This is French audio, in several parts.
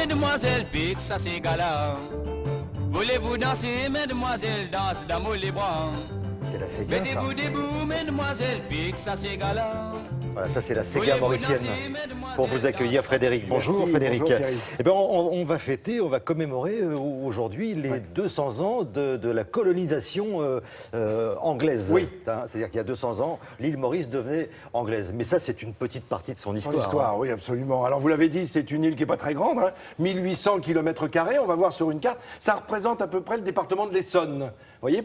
mesdemoiselles, pique ça c'est gala. Voulez-vous danser, mesdemoiselles, danse d'amour les bras. C'est la Sega, ça. Mettez-vous debout, mesdemoiselles, pique ça c'est gala. Voilà, ça c'est la Sega mauricienne pour vous accueillir, Frédéric. Bonjour. Merci, Frédéric. bonjour, Thierry. Eh bien, on va fêter, on va commémorer aujourd'hui les 200 ans de la colonisation anglaise. Oui. C'est-à-dire qu'il y a 200 ans, l'île Maurice devenait anglaise. Mais ça, c'est une petite partie de son Son histoire. histoire, oui, absolument. Alors, vous l'avez dit, c'est une île qui n'est pas très grande, 1800 km², on va voir sur une carte. Ça représente à peu près le département de l'Essonne, vous voyez,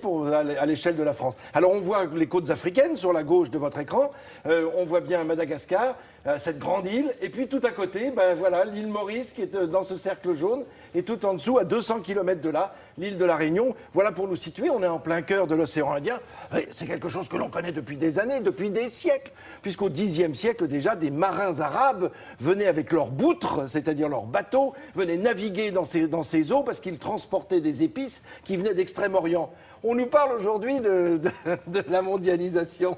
à l'échelle de la France. Alors, on voit les côtes africaines sur la gauche de votre écran. On voit bien Madagascar, cette grande île. Et puis, tout à côté, voilà, l'île Maurice qui est dans ce cercle jaune. Et tout en dessous, à 200 km de là, l'île de la Réunion. Voilà pour nous situer. On est en plein cœur de l'océan Indien. C'est quelque chose que l'on connaît depuis des années, depuis des siècles. Puisqu'au Xe siècle, déjà, des marins arabes venaient avec leurs boutres, c'est-à-dire leurs bateaux, venaient naviguer dans ces eaux parce qu'ils transportaient des épices qui venaient d'Extrême-Orient. On nous parle aujourd'hui de la mondialisation.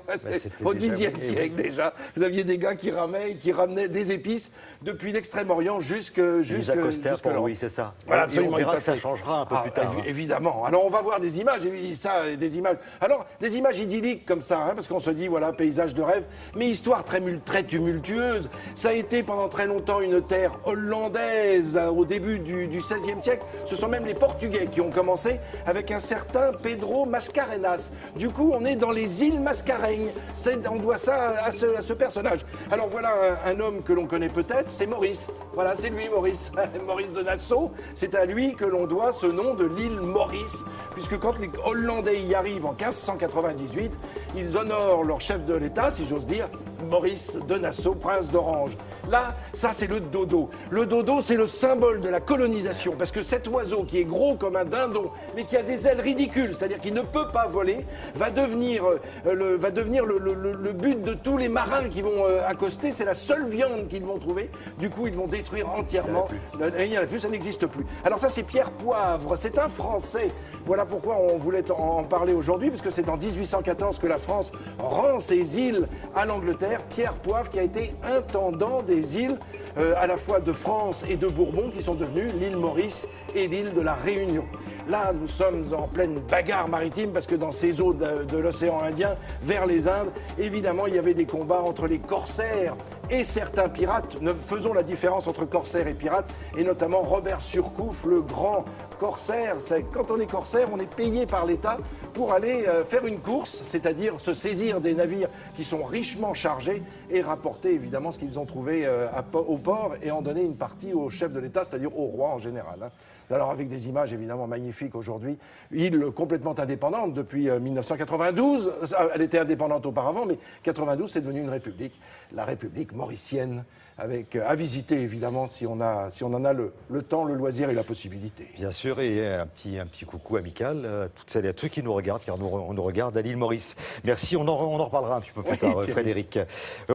Au Xe siècle, déjà. Vous aviez des gars qui ramenaient des épices depuis l'Extrême-Orient jusque Oui, c'est ça. Voilà, Et absolument, on verra il que ça passait. changera un peu plus tard. Évidemment. Alors, on va voir des images, des images. Alors, des images idylliques comme ça, parce qu'on se dit, voilà, paysage de rêve, mais histoire très tumultueuse. Ça a été pendant très longtemps une terre hollandaise au début du XVIe siècle. Ce sont même les Portugais qui ont commencé avec un certain Pedro Mascarenhas. Du coup, on est dans les îles Mascarenhas. On doit ça à ce personnage. Alors, voilà un homme que l'on connaît peut-être, c'est Maurice. Voilà, c'est lui, Maurice. Maurice de Nassau. C'est à lui que l'on doit ce nom de l'île Maurice, puisque quand les Hollandais y arrivent en 1598, ils honorent leur chef de l'État, si j'ose dire, Maurice de Nassau, prince d'Orange. Là, ça c'est le dodo. Le dodo, c'est le symbole de la colonisation, parce que cet oiseau qui est gros comme un dindon, mais qui a des ailes ridicules, c'est-à-dire qu'il ne peut pas voler, va devenir le but de tous les marins qui vont accoster. C'est la seule viande qu'ils vont trouver. Du coup, ils vont détruire entièrement. Il n'y en a plus, ça n'existe plus. Alors ça, c'est Pierre Poivre. C'est un Français. Voilà pourquoi on voulait en parler aujourd'hui, parce que c'est en 1814 que la France rend ses îles à l'Angleterre. Pierre Poivre qui a été intendant des îles à la fois de France et de Bourbon qui sont devenues l'île Maurice et l'île de la Réunion. Là, nous sommes en pleine bagarre maritime parce que dans ces eaux de l'océan Indien, vers les Indes, évidemment, il y avait des combats entre les corsaires et certains pirates. Faisons la différence entre corsaires et pirates, et notamment Robert Surcouf, le grand corsaire. Quand on est corsaire, on est payé par l'État pour aller faire une course, c'est-à-dire se saisir des navires qui sont richement chargés et rapporter évidemment ce qu'ils ont trouvé au port et en donner une partie au chef de l'État, c'est-à-dire au roi en général. Alors avec des images évidemment magnifiques aujourd'hui, île complètement indépendante depuis 1992, elle était indépendante auparavant, mais 92 c'est devenu une république, la République mauricienne, à visiter évidemment si on en a le temps, le loisir et la possibilité. Bien sûr, et un petit coucou amical à toutes celles et à ceux qui nous regardent, car on nous regarde à l'île Maurice. Merci, on en reparlera un petit peu plus tard, Frédéric.